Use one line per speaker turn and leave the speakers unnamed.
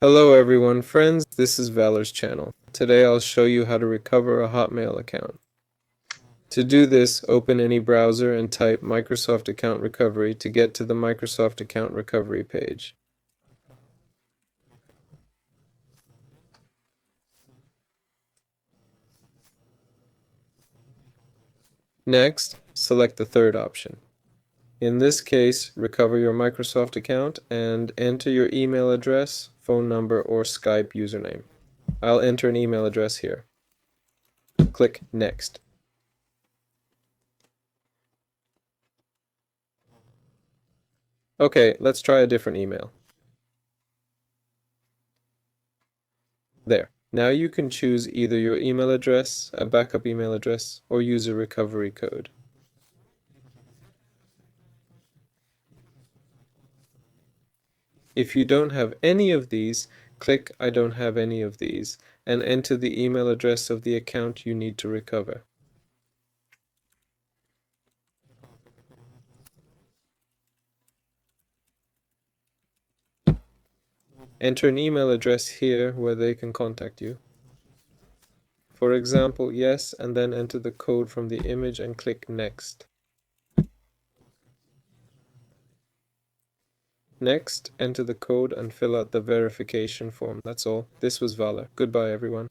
Hello everyone, friends, this is Valor's channel. Today I'll show you how to recover a Hotmail account. To do this, open any browser and type Microsoft Account Recovery to get to the Microsoft Account Recovery page. Next, select the third option. In this case, recover your Microsoft account and enter your email address, phone number, or Skype username. I'll enter an email address here. Click Next. Okay, let's try a different email. There. Now you can choose either your email address, a backup email address, or use a recovery code. If you don't have any of these, click I don't have any of these and enter the email address of the account you need to recover. Enter an email address here where they can contact you. For example, yes, and then enter the code from the image and click Next. Next, enter the code and fill out the verification form. That's all. This was Valor. Goodbye, everyone.